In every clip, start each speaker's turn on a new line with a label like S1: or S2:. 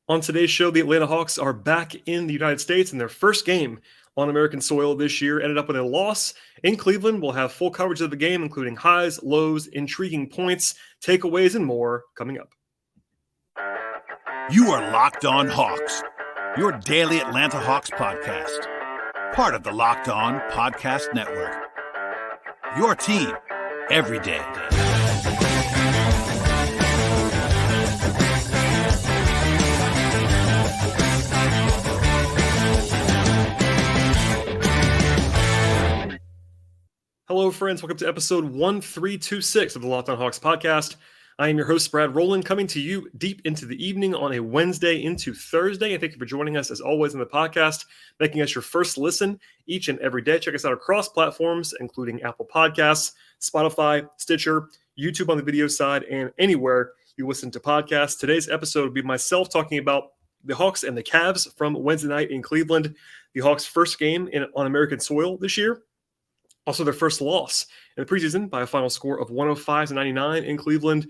S1: On today's show, the Atlanta Hawks are back in the United States, and their first game on American soil this year ended up with a loss in Cleveland. We'll have full coverage of the game, including highs, lows, intriguing points, takeaways, and more coming up.
S2: You are Locked On Hawks, your daily Atlanta Hawks podcast. Part of the Locked On Podcast Network. Your team every day.
S1: Hello, friends. Welcome to episode 1326 of the Locked On Hawks podcast. I am your host, Brad Rowland, coming to you deep into the evening on a Wednesday into Thursday. And thank you for joining us, as always, on the podcast, making us your first listen each and every day. Check us out across platforms, including Apple Podcasts, Spotify, Stitcher, YouTube on the video side, and anywhere you listen to podcasts. Today's episode will be myself talking about the Hawks and the Cavs from Wednesday night in Cleveland, the Hawks' first game on American soil this year. Also, their first loss in the preseason by a final score of 105-99 in Cleveland.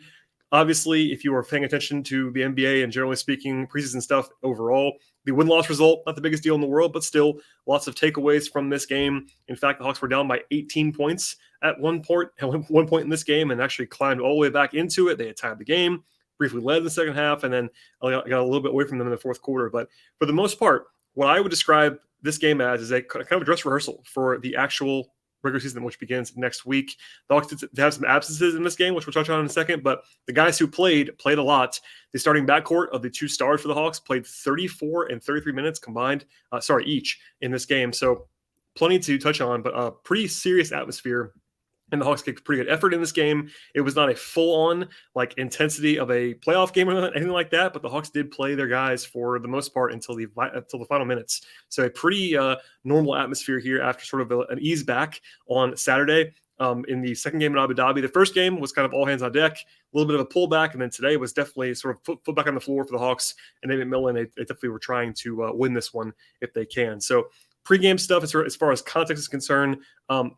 S1: Obviously, if you are paying attention to the NBA and generally speaking, preseason stuff overall, the win-loss result, not the biggest deal in the world, but still lots of takeaways from this game. In fact, the Hawks were down by 18 points at one point in this game and actually climbed all the way back into it. They had tied the game, briefly led in the second half, and then got a little bit away from them in the fourth quarter. But for the most part, what I would describe this game as is a kind of a dress rehearsal for the actual regular season, which begins next week. The Hawks did have some absences in this game, which we'll touch on in a second, but the guys who played a lot. The starting backcourt of the two stars for the Hawks played 34 and 33 minutes combined, each in this game. So plenty to touch on, but a pretty serious atmosphere. And the Hawks kicked pretty good effort in this game. It was not a full-on intensity of a playoff game or anything like that, but the Hawks did play their guys for the most part until the final minutes. So a pretty normal atmosphere here after sort of an ease back on Saturday. In the second game in Abu Dhabi, the first game was kind of all hands on deck, a little bit of a pullback, and then today was definitely sort of foot back on the floor for the Hawks. And David Millen, they definitely were trying to win this one if they can. So pregame stuff, as far as context is concerned,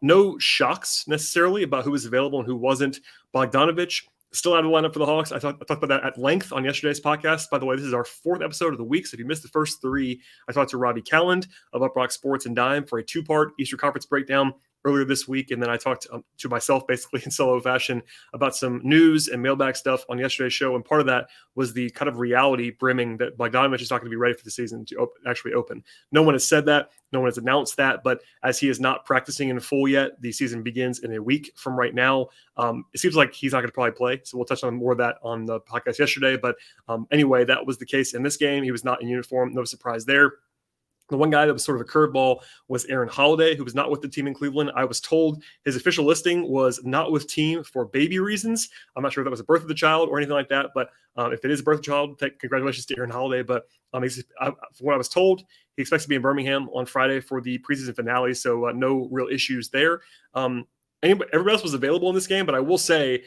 S1: no shocks necessarily about who was available and who wasn't. Bogdanović still out of the lineup for the Hawks. I talked about that at length on yesterday's podcast. By the way, this is our fourth episode of the week, so if you missed the first three, I talked to Robbie Calland of UPROXX Sports and Dime for a two-part Eastern Conference breakdown earlier this week, and then I talked to myself basically in solo fashion about some news and mailbag stuff on yesterday's show, and part of that was the kind of reality brimming that Bogdanović is not going to be ready for the season to actually open. No one has said that. No one has announced that, but as he is not practicing in full yet, the season begins in a week from right now. It seems like he's not going to probably play, so we'll touch on more of that on the podcast yesterday, but anyway, that was the case in this game. He was not in uniform. No surprise there. The one guy that was sort of a curveball was Aaron Holiday, who was not with the team in Cleveland. I was told his official listing was not with team for baby reasons. I'm not sure if that was a birth of the child or anything like that, but if it is a birth of the child, congratulations to Aaron Holiday. But from what I was told, he expects to be in Birmingham on Friday for the preseason finale, so no real issues there. Everybody else was available in this game, but I will say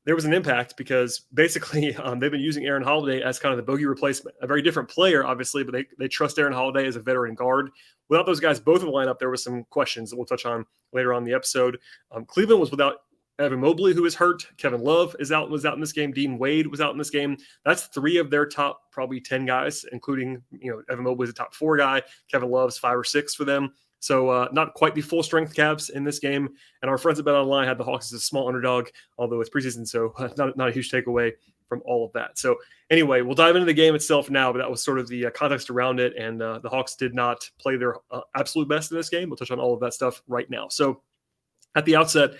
S1: there was an impact because basically they've been using Aaron Holiday as kind of the bogey replacement. A very different player, obviously, but they trust Aaron Holiday as a veteran guard. Without those guys both in the lineup, there were some questions that we'll touch on later on in the episode. Cleveland was without Evan Mobley, who is hurt. Kevin Love was out in this game. Dean Wade was out in this game. That's three of their top probably 10 guys, including Evan Mobley is a top 4 guy. Kevin Love's 5 or 6 for them. So not quite the full-strength Cavs in this game. And our friends at BetOnline had the Hawks as a small underdog, although it's preseason, so not a huge takeaway from all of that. So anyway, we'll dive into the game itself now, but that was sort of the context around it, and the Hawks did not play their absolute best in this game. We'll touch on all of that stuff right now. So at the outset,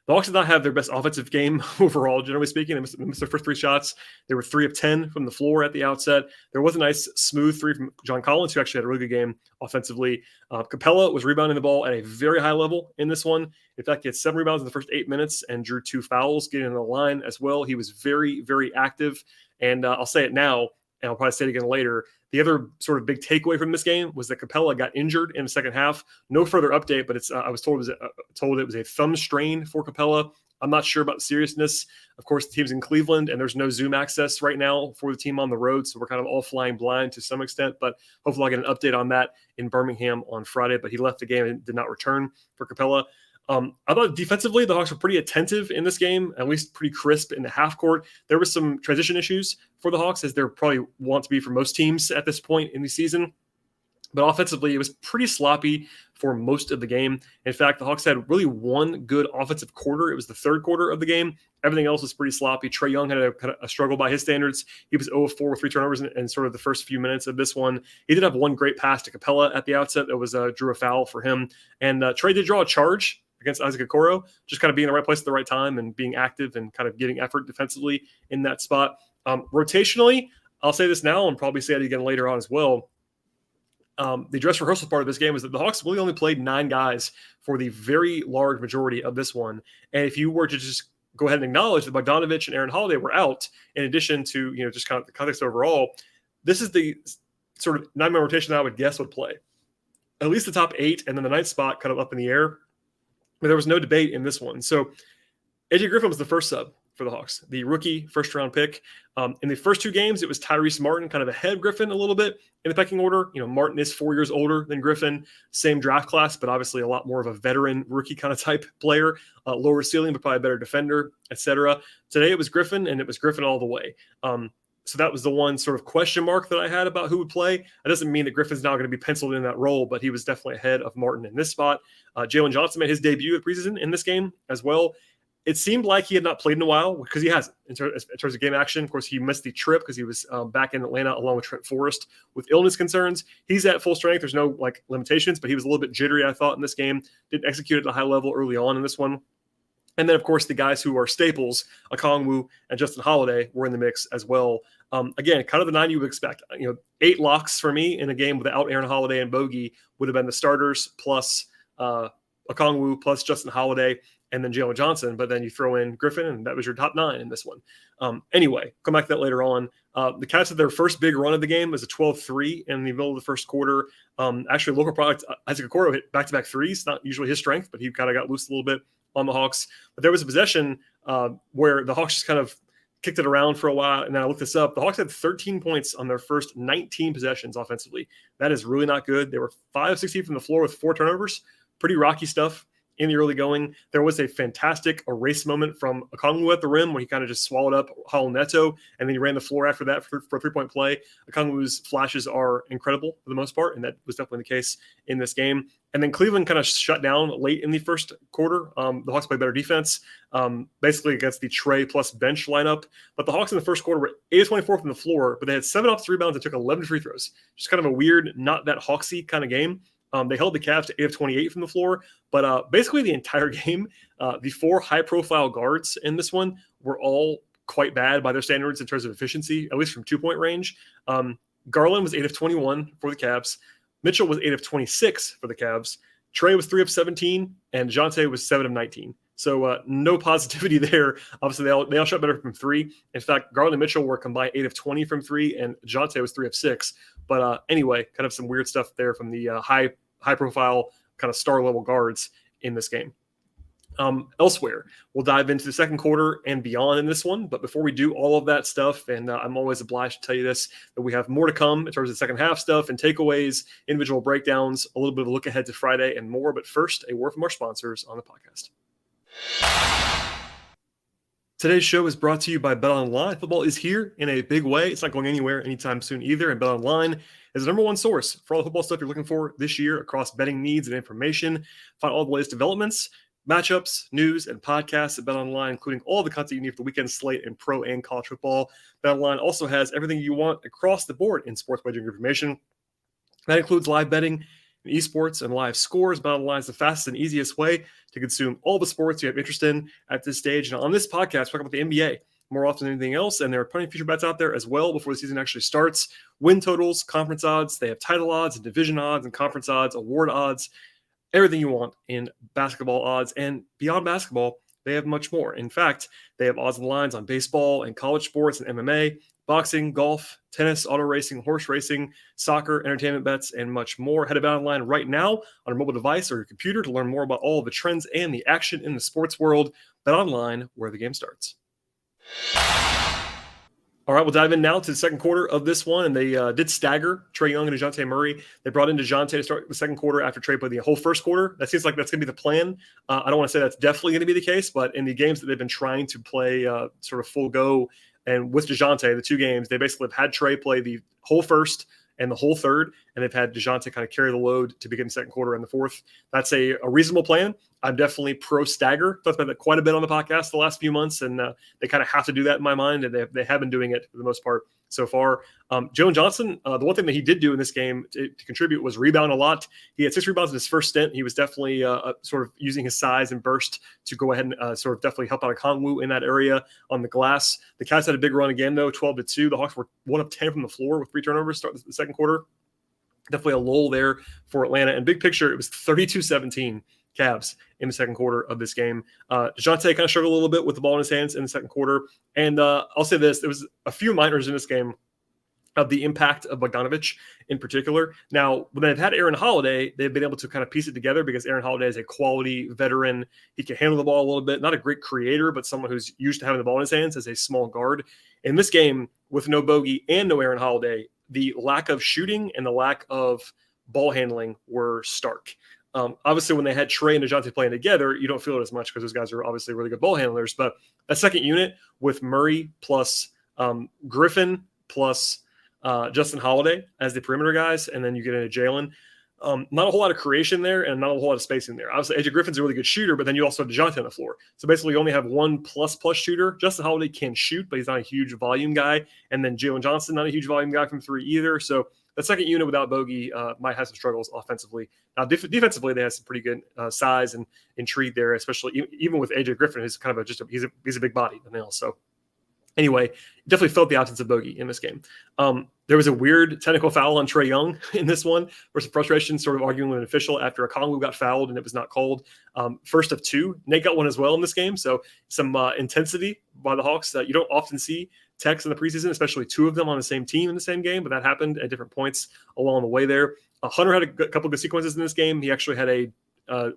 S1: the Hawks did not have their best offensive game overall, generally speaking. They missed their first 3 shots. They were 3 of 10 from the floor at the outset. There was a nice, smooth 3 from John Collins, who actually had a really good game offensively. Capela was rebounding the ball at a very high level in this one. In fact, he had 7 rebounds in the first 8 minutes and drew 2 fouls, getting in the line as well. He was very, very active. And I'll say it now, and I'll probably say it again later. The other sort of big takeaway from this game was that Capela got injured in the second half. No further update, but I was told it was a thumb strain for Capela. I'm not sure about the seriousness. Of course, the team's in Cleveland, and there's no Zoom access right now for the team on the road, so we're kind of all flying blind to some extent, but hopefully I'll get an update on that in Birmingham on Friday. But he left the game and did not return for Capela. I thought defensively, the Hawks were pretty attentive in this game, at least pretty crisp in the half court. There was some transition issues for the Hawks, as there probably want to be for most teams at this point in the season. But offensively, it was pretty sloppy for most of the game. In fact, the Hawks had really one good offensive quarter. It was the third quarter of the game. Everything else was pretty sloppy. Trae Young had a struggle by his standards. He was 0 of 4 with 3 turnovers in sort of the first few minutes of this one. He did have one great pass to Capela at the outset. That was drew a foul for him. And Trae did draw a charge against Isaac Okoro, just kind of being in the right place at the right time and being active and kind of getting effort defensively in that spot. Rotationally, I'll say this now and probably say it again later on as well. The dress rehearsal part of this game is that the Hawks really only played 9 guys for the very large majority of this one. And if you were to just go ahead and acknowledge that Bogdanovich and Aaron Holiday were out, in addition to, just kind of the context overall, this is the sort of 9-man rotation that I would guess would play. At least the top 8, and then the 9th spot kind of up in the air. But there was no debate in this one. So AJ Griffin was the first sub for the Hawks, the rookie first-round pick. In the first 2 games, it was Tyrese Martin kind of ahead of Griffin a little bit in the pecking order. Martin is 4 years older than Griffin, same draft class, but obviously a lot more of a veteran rookie kind of type player, lower ceiling, but probably a better defender, etc. Today it was Griffin, and it was Griffin all the way. So that was the one sort of question mark that I had about who would play. That doesn't mean that Griffin's now going to be penciled in that role, but he was definitely ahead of Martin in this spot. Jalen Johnson made his debut at preseason in this game as well. It seemed like he had not played in a while, because he hasn't in terms of game action. Of course, he missed the trip because he was back in Atlanta along with Trent Forrest with illness concerns. He's at full strength. There's no limitations, but he was a little bit jittery, I thought, in this game. Didn't execute at a high level early on in this one. And then, of course, the guys who are staples, Okongwu and Justin Holiday, were in the mix as well. Again, kind of the 9 you would expect. 8 locks for me in a game without Aaron Holiday and Bogey would have been the starters plus Okongwu plus Justin Holiday, and then Jalen Johnson, but then you throw in Griffin, and that was your top 9 in this one. Anyway, come back to that later on. The Cats had their first big run of the game was a 12-3 in the middle of the first quarter. Actually, local product, Isaac Okoro hit back-to-back threes, not usually his strength, but he kind of got loose a little bit on the Hawks. But there was a possession where the Hawks just kind of kicked it around for a while, and then I looked this up. The Hawks had 13 points on their first 19 possessions offensively. That is really not good. They were 5 of 16 from the floor with 4 turnovers. Pretty rocky stuff in the early going. There was a fantastic erase moment from Okongwu at the rim when he kind of just swallowed up Hall Neto, and then he ran the floor after that for a 3-point play. Okongwu's flashes are incredible for the most part, and that was definitely the case in this game. And then Cleveland kind of shut down late in the first quarter. The Hawks played better defense, basically against the Trae plus bench lineup. But the Hawks in the first quarter were 8 of 24 from the floor, but they had 7 offensive rebounds and took 11 free throws. Just kind of a weird, not that Hawksy kind of game. They held the Cavs to 8 of 28 from the floor, but basically the entire game, the 4 high-profile guards in this one were all quite bad by their standards in terms of efficiency, at least from 2-point range. Garland was 8 of 21 for the Cavs. Mitchell was 8 of 26 for the Cavs. Trae was 3 of 17, and DeJounte was 7 of 19. So no positivity there. Obviously, they all shot better from 3. In fact, Garland and Mitchell were combined 8 of 20 from 3, and DeJounte was 3 of 6. But anyway, kind of some weird stuff there from the high-profile kind of star-level guards in this game. Elsewhere, we'll dive into the second quarter and beyond in this one. But before we do all of that stuff, and I'm always obliged to tell you this, that we have more to come in terms of the second half stuff and takeaways, individual breakdowns, a little bit of a look ahead to Friday and more. But first, a word from our sponsors on the podcast. Today's show is brought to you by BetOnline. Football is here in a big way. It's not going anywhere anytime soon either. And BetOnline is the number one source for all the football stuff you're looking for this year across betting needs and information. Find all the latest developments, matchups, news, and podcasts at BetOnline, including all the content you need for the weekend slate in pro and college football. BetOnline also has everything you want across the board in sports wagering information. That includes live betting, esports, and live scores. BetOnline is the fastest and easiest way to consume all the sports you have interest in at this stage. And on this podcast, we're talking about the NBA more often than anything else, and there are plenty of future bets out there as well before the season actually starts. Win totals, conference odds, they have title odds and division odds and conference odds, award odds, everything you want in basketball odds. And beyond basketball, they have much more. In fact, they have odds and lines on baseball and college sports and MMA, boxing, golf, tennis, auto racing, horse racing, soccer, entertainment bets, and much more. Head to BetOnline right now on a mobile device or your computer to learn more about all of the trends and the action in the sports world. BetOnline, where the game starts. All right, we'll dive in now to the second quarter of this one, and they did stagger Trae Young and DeJounte Murray. They brought in DeJounte to start the second quarter after Trae played the whole first quarter. That seems like that's going to be the plan. I don't want to say that's definitely going to be the case, but in the games that they've been trying to play sort of full go, and with DeJounte, the two games, they basically have had Trae play the whole first and the whole third, and they've had DeJounte kind of carry the load to begin the second quarter and the fourth. That's a reasonable plan. I'm definitely pro stagger. Talked about that quite a bit on the podcast the last few months, and they kind of have to do that in my mind, and they have been doing it for the most part so far. Jalen Johnson, the one thing that he did do in this game to contribute was rebound a lot. He had 6 rebounds in his first stint. He was definitely sort of using his size and burst to go ahead and sort of definitely help out a Kongwu in that area on the glass. The Cavs had a big run again, though, 12-2. The Hawks were 1 of 10 from the floor with 3 turnovers to start the second quarter. Definitely a lull there for Atlanta. And big picture, it was 32-17 Cavs in the second quarter of this game. DeJounte kind of struggled a little bit with the ball in his hands in the second quarter. And I'll say this, there was a few minors in this game of the impact of Bogdanović in particular. Now, when they've had Aaron Holiday, they've been able to kind of piece it together because Aaron Holiday is a quality veteran. He can handle the ball a little bit. Not a great creator, but someone who's used to having the ball in his hands as a small guard. In this game, with no Bogey and no Aaron Holiday, the lack of shooting and the lack of ball handling were stark. Obviously, when they had Trae and DeJounte playing together, you don't feel it as much because those guys are obviously really good ball handlers. But a second unit with Murray plus Griffin plus Justin Holiday as the perimeter guys, and then you get into Jalen. Not a whole lot of creation there and not a whole lot of spacing there. Obviously, AJ Griffin's a really good shooter, but then you also have DeJounte on the floor. So basically, you only have one plus shooter. Justin Holiday can shoot, but he's not a huge volume guy. And then Jalen Johnson, not a huge volume guy from 3 either. So the second unit without Bogey might have some struggles offensively. Now, defensively, they have some pretty good size and intrigue there, especially even with AJ Griffin, who's kind of he's a big body, nothing else. So anyway, definitely felt the absence of Bogey in this game. There was a weird technical foul on Trae Young in this one. There was some frustration sort of arguing with an official after a Kongwu got fouled and it was not called. First of 2. Nate got one as well in this game. So some intensity by the Hawks that you don't often see Techs in the preseason, especially 2 of them on the same team in the same game, but that happened at different points along the way there. Hunter had a couple of good sequences in this game. He actually had a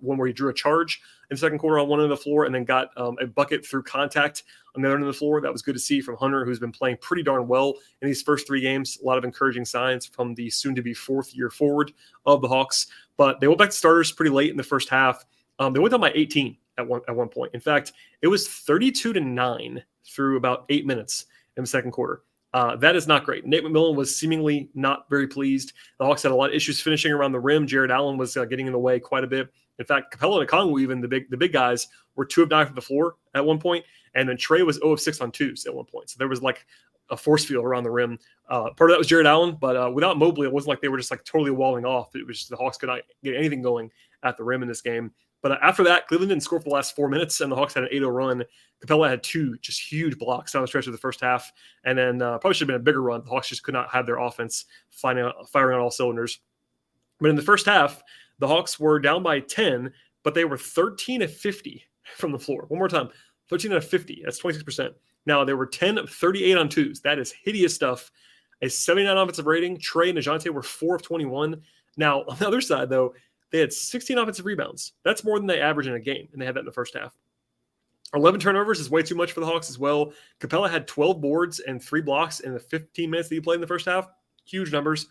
S1: one where he drew a charge in the second quarter on one end of the floor and then got a bucket through contact on the other end of the floor. That was good to see from Hunter, who's been playing pretty darn well in these first 3 games. A lot of encouraging signs from the soon-to-be 4th-year forward of the Hawks. But they went back to starters pretty late in the first half. They went down by 18 at one point. In fact, it was 32-9 through about 8 minutes in the second quarter. That is not great. Nate McMillan was seemingly not very pleased. The Hawks had a lot of issues finishing around the rim. Jared Allen was getting in the way quite a bit. In fact, Capela and Kongwu, even the big guys, were 2 of 9 from the floor at one point, and then Trae was 0 of 6 on 2s at one point. So there was like a force field around the rim. Part of that was Jared Allen, but without Mobley, it wasn't like they were just like totally walling off. It was just the Hawks could not get anything going at the rim in this game. But after that, Cleveland didn't score for the last 4 minutes, and the Hawks had an 8-0 run. Capela had 2 just huge blocks down the stretch of the first half, and then probably should have been a bigger run. The Hawks just could not have their offense firing on all cylinders. But in the first half, the Hawks were down by 10, but they were 13 of 50 from the floor. One more time, 13 out of 50. That's 26%. Now, they were 10 of 38 on 2s. That is hideous stuff. A 79 offensive rating. Trae and DeJounte were 4 of 21. Now, on the other side, though, they had 16 offensive rebounds. That's more than they average in a game, and they had that in the first half. 11 turnovers is way too much for the Hawks as well. Capela had 12 boards and 3 blocks in the 15 minutes that he played in the first half. Huge numbers.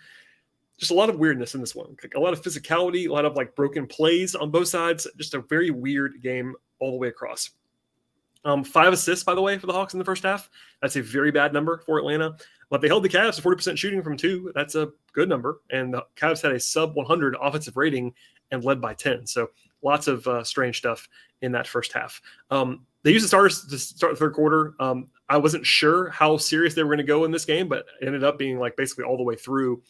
S1: Just a lot of weirdness in this one. A lot of physicality, a lot of like broken plays on both sides. Just a very weird game all the way across. 5 assists, by the way, for the Hawks in the first half. That's a very bad number for Atlanta. But they held the Cavs to 40% shooting from 2. That's a good number. And the Cavs had a sub-100 offensive rating and led by 10. So lots of strange stuff in that first half. They used the starters to start the third quarter. I wasn't sure how serious they were going to go in this game, but it ended up being like basically all the way through.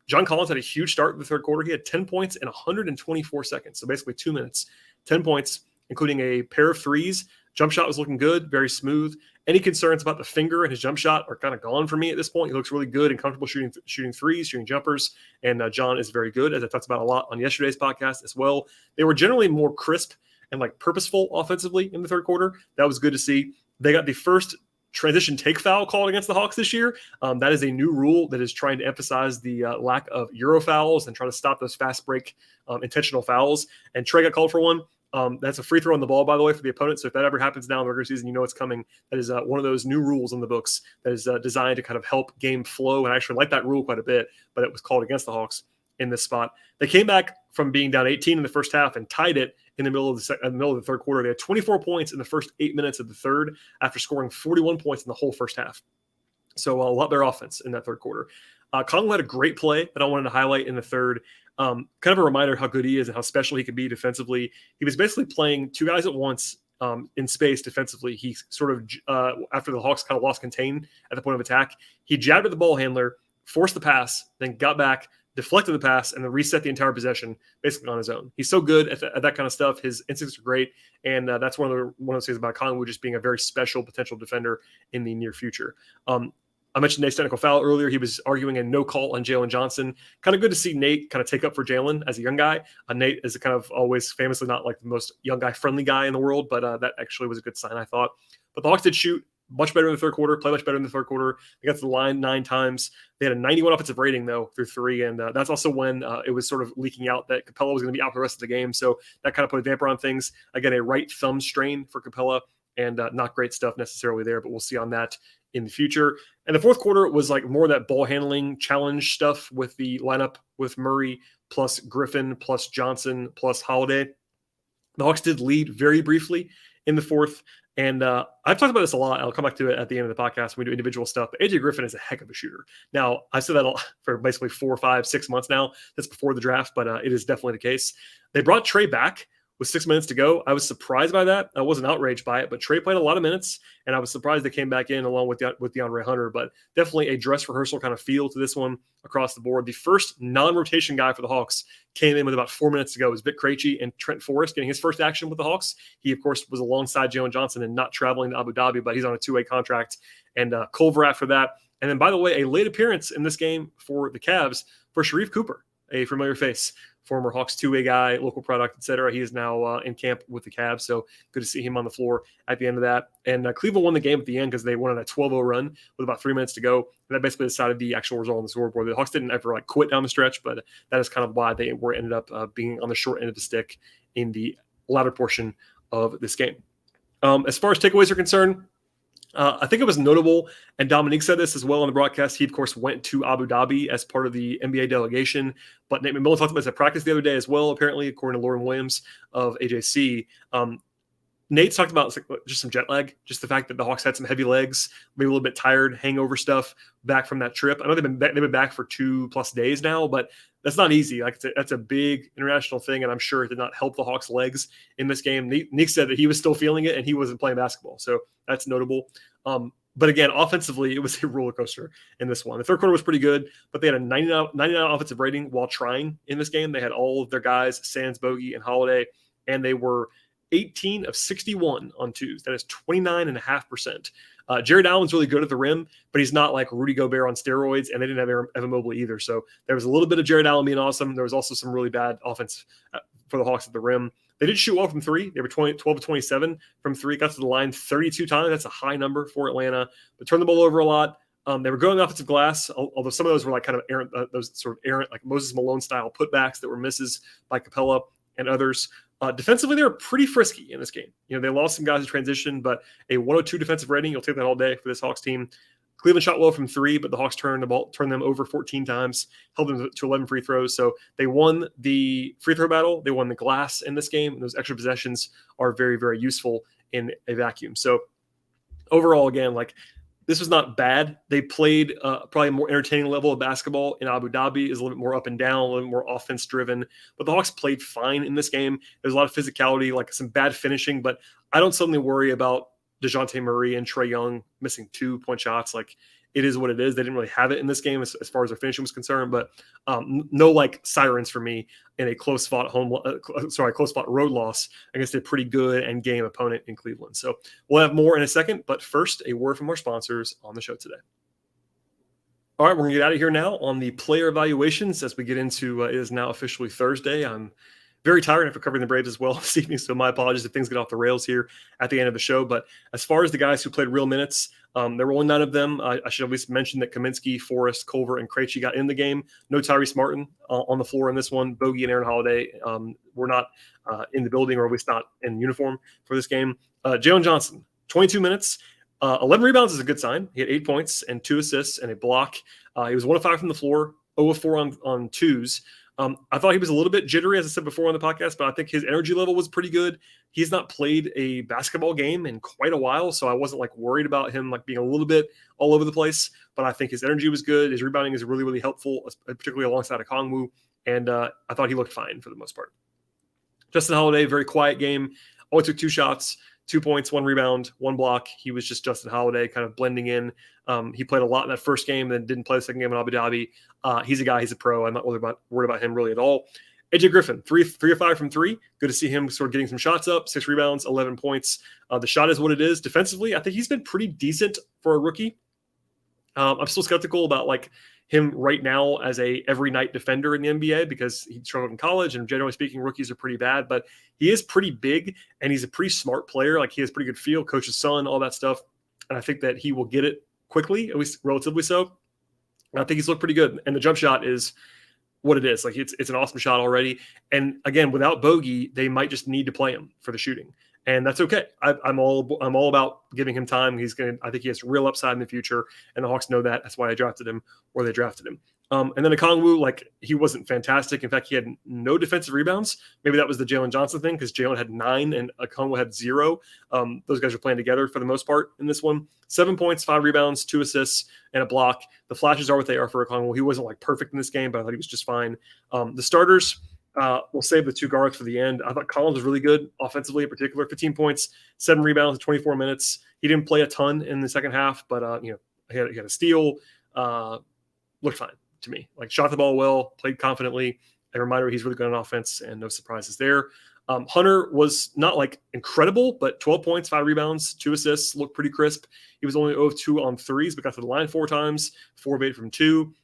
S1: John Collins had a huge start in the third quarter. He had 10 points in 124 seconds. So basically 2 minutes, 10 points, including a pair of threes. Jump shot was looking good, very smooth. Any concerns about the finger and his jump shot are kind of gone for me at this point. He looks really good and comfortable shooting threes, shooting jumpers. And John is very good, as I talked about a lot on yesterday's podcast as well. They were generally more crisp and like purposeful offensively in the third quarter. That was good to see. They got the first transition take foul called against the Hawks this year. That is a new rule that is trying to emphasize the lack of Euro fouls and try to stop those fast break intentional fouls. And Trae got called for one. That's a free throw on the ball, by the way, for the opponent. So if that ever happens now in the regular season, you know it's coming. That is one of those new rules in the books that is designed to kind of help game flow. And I actually like that rule quite a bit, but it was called against the Hawks in this spot. They came back from being down 18 in the first half and tied it in the middle of the third quarter. They had 24 points in the first 8 minutes of the third after scoring 41 points in the whole first half. So a lot better offense in that third quarter. Conley had a great play that I wanted to highlight in the third. Kind of a reminder how good he is and how special he could be defensively. He was basically playing two guys at once in space defensively. He sort of, after the Hawks kind of lost contain at the point of attack, he jabbed at the ball handler, forced the pass, then got back, deflected the pass, and then reset the entire possession basically on his own. He's so good at that kind of stuff. His instincts are great, and that's one of those things about Conley just being a very special potential defender in the near future. I mentioned Nate's technical foul earlier. He was arguing a no call on Jalen Johnson. Kind of good to see Nate kind of take up for Jalen as a young guy. Nate is kind of always famously not like the most young guy friendly guy in the world, but that actually was a good sign, I thought. But the Hawks did shoot much better in the third quarter, play much better in the third quarter. They got to the line 9 times. They had a 91 offensive rating, though, through 3, and that's also when it was sort of leaking out that Capela was going to be out for the rest of the game, so that kind of put a damper on things. Again, a right thumb strain for Capela, and not great stuff necessarily there, but we'll see on that in the future. And the fourth quarter was like more of that ball handling challenge stuff with the lineup with Murray plus Griffin plus Johnson plus Holiday. The Hawks did lead very briefly in the fourth. And I've talked about this a lot. I'll come back to it at the end of the podcast when we do individual stuff. But AJ Griffin is a heck of a shooter. Now, I've said that for basically 4, 5, 6 months now. That's before the draft, but it is definitely the case. They brought Trey back with 6 minutes to go. I was surprised by that. I wasn't outraged by it, but Trey played a lot of minutes, and I was surprised they came back in along with DeAndre Hunter. But definitely a dress rehearsal kind of feel to this one across the board. The first non-rotation guy for the Hawks came in with about 4 minutes to go. It was Vic Krejci and Trent Forrest getting his first action with the Hawks. He, of course, was alongside Jalen Johnson and not traveling to Abu Dhabi, but he's on a 2-way contract. And Culver after that. And then, by the way, a late appearance in this game for the Cavs for Sharif Cooper, a familiar face, former Hawks 2-way guy, local product, etc. He is now in camp with the Cavs, so good to see him on the floor at the end of that. And Cleveland won the game at the end because they won on a 12-0 run with about 3 minutes to go. And that basically decided the actual result on the scoreboard. The Hawks didn't ever quit down the stretch, but that is kind of why they ended up being on the short end of the stick in the latter portion of this game. As far as takeaways are concerned, I think it was notable, and Dominique said this as well on the broadcast. He, of course, went to Abu Dhabi as part of the NBA delegation, but Nate McMillan talked about this at practice the other day as well, apparently, according to Lauren Williams of AJC. Nate's talked about just some jet lag, just the fact that the Hawks had some heavy legs, maybe a little bit tired, hangover stuff back from that trip. I know they've been back for 2+ days now, but that's not easy. That's a big international thing, and I'm sure it did not help the Hawks' legs in this game. Nick said that he was still feeling it, and he wasn't playing basketball, so that's notable. But again, offensively, it was a roller coaster in this one. The third quarter was pretty good, but they had a 99 offensive rating while trying in this game. They had all of their guys, Sands, Bogey, and Holiday, and they were 18 of 61 on twos. That is 29.5%. Jared Allen's really good at the rim, but he's not like Rudy Gobert on steroids, and they didn't have Evan Mobley either. So there was a little bit of Jared Allen being awesome. There was also some really bad offense for the Hawks at the rim. They did shoot well from 3. They were 12 of 27 from 3, got to the line 32 times. That's a high number for Atlanta, but turned the ball over a lot. They were going offensive glass, although some of those were like kind of errant, those sort of errant, like Moses Malone style putbacks that were misses by Capela and others. Defensively, they were pretty frisky in this game. They lost some guys in transition, but a 102 defensive rating, you'll take that all day for this Hawks team. Cleveland shot well from 3, but the Hawks turned them over 14 times, held them to 11 free throws. So they won the free throw battle. They won the glass in this game. And those extra possessions are very, very useful in a vacuum. So overall, again, this was not bad. They played probably a more entertaining level of basketball in Abu Dhabi. Is a little bit more up and down, a little bit more offense driven. But the Hawks played fine in this game. There's a lot of physicality, like some bad finishing, but I don't suddenly worry about DeJounte Murray and Trae Young missing 2-point shots. It is what it is. They didn't really have it in this game as far as their finishing was concerned, but no sirens for me in a close fought road loss against a pretty good and game opponent in Cleveland. So we'll have more in a second, but first, a word from our sponsors on the show today. All right, we're gonna get out of here now on the player evaluations as we get into it is now officially Thursday. I'm very tired after covering the Braves as well this evening, so my apologies if things get off the rails here at the end of the show. But as far as the guys who played real minutes, there were only 9 of them. I should at least mention that Kaminsky, Forrest, Culver, and Krejci got in the game. No Tyrese Martin on the floor in this one. Bogey and Aaron Holiday were not in the building, or at least not in uniform for this game. Jalen Johnson, 22 minutes. 11 rebounds is a good sign. He had 8 points and 2 assists and a block. He was 1 of 5 from the floor, 0 of 4 on twos. I thought he was a little bit jittery, as I said before on the podcast, but I think his energy level was pretty good. He's not played a basketball game in quite a while, so I wasn't worried about him being a little bit all over the place. But I think his energy was good. His rebounding is really, really helpful, particularly alongside of Kongwu. And I thought he looked fine for the most part. Justin Holiday, very quiet game. Only took 2 shots. 2 points, 1 rebound, 1 block. He was just Justin Holiday, kind of blending in. He played a lot in that first game, then didn't play the second game in Abu Dhabi. He's a guy, he's a pro. I'm not worried about him really at all. AJ Griffin, 3 of 5 from 3. Good to see him sort of getting some shots up, 6 rebounds, 11 points. The shot is what it is. Defensively, I think he's been pretty decent for a rookie. I'm still skeptical about him right now as a every night defender in the NBA, because he struggled in college, and generally speaking, rookies are pretty bad, but he is pretty big and he's a pretty smart player. He has pretty good feel, coach's son, all that stuff. And I think that he will get it quickly, at least relatively so. And I think he's looked pretty good. And the jump shot is what it is. It's an awesome shot already. And again, without Bogey, they might just need to play him for the shooting. And that's okay. I'm all about giving him time. I think he has real upside in the future, and the Hawks know that. That's why I drafted him, or they drafted him. And then Okongwu, he wasn't fantastic. In fact, he had no defensive rebounds. Maybe that was the Jalen Johnson thing, because Jalen had 9 and Okongwu had 0. Those guys are playing together for the most part in this one. 7 points, 5 rebounds, 2 assists, and a block. The flashes are what they are for Okongwu. He wasn't perfect in this game, but I thought he was just fine. The starters. We'll save the 2 guards for the end. I thought Collins was really good offensively, in particular. 15 points, 7 rebounds in 24 minutes. He didn't play a ton in the second half, but he had a steal. Looked fine to me. Shot the ball well, played confidently. A reminder, he's really good on offense, and no surprises there. Hunter was not incredible, but 12 points, 5 rebounds, 2 assists, looked pretty crisp. He was only 0 of 2 on threes, but got to the line 4 times, 4 of 8 from 2.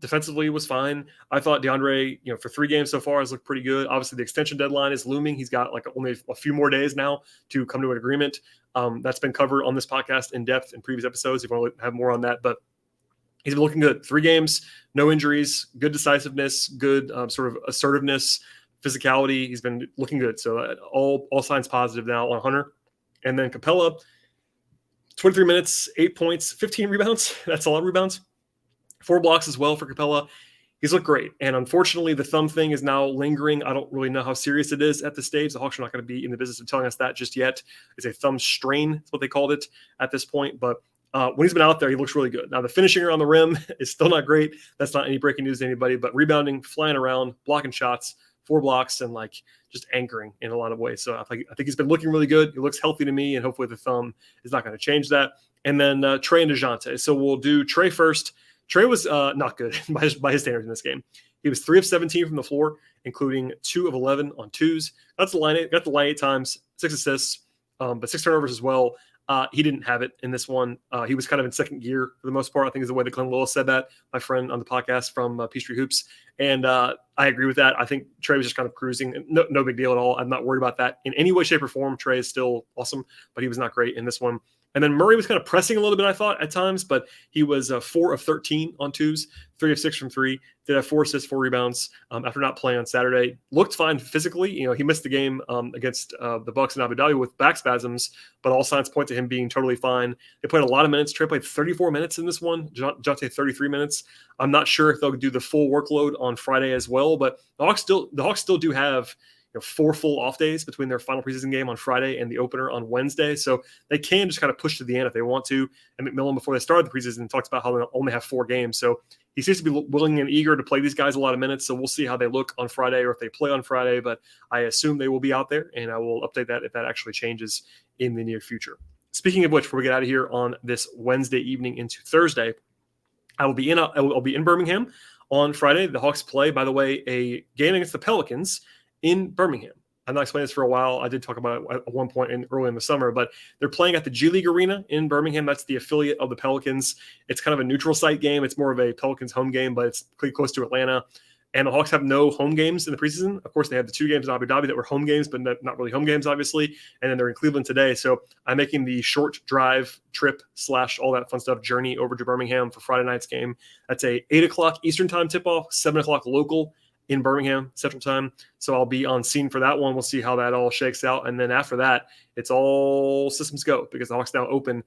S1: Defensively was fine. I thought DeAndre, for 3 games so far, has looked pretty good. Obviously, the extension deadline is looming. He's got only a few more days now to come to an agreement. That's been covered on this podcast in depth in previous episodes, if you want to have more on that. But he's been looking good. 3 games, no injuries, good decisiveness, good sort of assertiveness, physicality. He's been looking good. So all signs positive now on Hunter. And then Capela, 23 minutes, 8 points, 15 rebounds. That's a lot of rebounds. 4 blocks as well for Capela. He's looked great. And unfortunately, the thumb thing is now lingering. I don't really know how serious it is at this stage. The Hawks are not going to be in the business of telling us that just yet. It's a thumb strain. That's what they called it at this point. But when he's been out there, he looks really good. Now, the finishing around the rim is still not great. That's not any breaking news to anybody. But rebounding, flying around, blocking shots, 4 blocks, and just anchoring in a lot of ways. So I think he's been looking really good. He looks healthy to me, and hopefully the thumb is not going to change that. And then Trey and DeJounte. So we'll do Trey first. Trey was not good by his standards in this game. He was 3 of 17 from the floor, including 2 of 11 on twos. Got the line 8 times, 6 assists, but 6 turnovers as well. He didn't have it in this one. He was kind of in second gear for the most part, I think is the way that Clint Capela said that, my friend on the podcast from Peachtree Hoops. And I agree with that. I think Trey was just kind of cruising. No big deal at all. I'm not worried about that in any way, shape, or form. Trey is still awesome, but he was not great in this one. And then Murray was kind of pressing a little bit, I thought, at times, but he was 4 of 13 on twos, 3 of 6 from 3. Did have 4 assists, 4 rebounds after not playing on Saturday. Looked fine physically. He missed the game against the Bucks in Abu Dhabi with back spasms, but all signs point to him being totally fine. They played a lot of minutes. Trey played 34 minutes in this one. Jonte 33 minutes. I'm not sure if they'll do the full workload on Friday as well, but the Hawks still do have 4 full off days between their final preseason game on Friday and the opener on Wednesday. So they can just kind of push to the end if they want to. And McMillan, before they started the preseason, talks about how they only have 4 games. So he seems to be willing and eager to play these guys a lot of minutes. So we'll see how they look on Friday or if they play on Friday. But I assume they will be out there, and I will update that if that actually changes in the near future. Speaking of which, before we get out of here on this Wednesday evening into Thursday, I will be in Birmingham on Friday. The Hawks play, by the way, a game against the Pelicans in Birmingham. I've not explained this for a while. I did talk about it at one point early in the summer, but they're playing at the G League Arena in Birmingham. That's the affiliate of the Pelicans. It's kind of a neutral site game. It's more of a Pelicans home game, but it's pretty close to Atlanta. And the Hawks have no home games in the preseason. Of course, they had the 2 games in Abu Dhabi that were home games, but not really home games, obviously. And then they're in Cleveland today. So I'm making the short drive trip / all that fun stuff journey over to Birmingham for Friday night's game. That's a 8 o'clock Eastern time tip-off, 7 o'clock local in Birmingham Central Time. So I'll be on scene for that one. We'll see how that all shakes out. And then after that, it's all systems go because the Hawks now open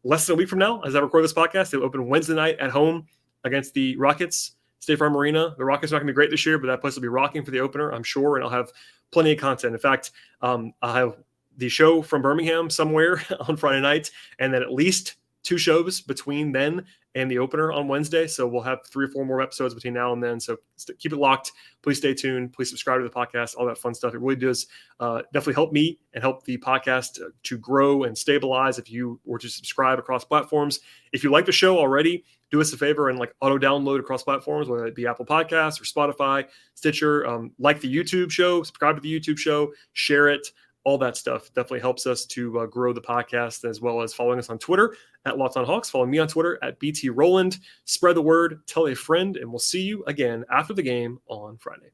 S1: less than a week from now. As I record this podcast, they'll open Wednesday night at home against the Rockets. State Farm Arena. The Rockets are not going to be great this year, but that place will be rocking for the opener, I'm sure, and I'll have plenty of content. In fact, I'll have the show from Birmingham somewhere on Friday night, and then at least 2 shows between then and the opener on Wednesday. So we'll have 3 or 4 more episodes between now and then. So keep it locked. Please stay tuned. Please subscribe to the podcast, all that fun stuff. It really does definitely help me and help the podcast to grow and stabilize if you were to subscribe across platforms. If you like the show already, do us a favor and auto download across platforms, whether it be Apple Podcasts or Spotify, Stitcher. Like the YouTube show, subscribe to the YouTube show, share it. All that stuff definitely helps us to grow the podcast, as well as following us on Twitter at Locked On Hawks. Follow me on Twitter at BT Rowland. Spread the word, tell a friend, and we'll see you again after the game on Friday.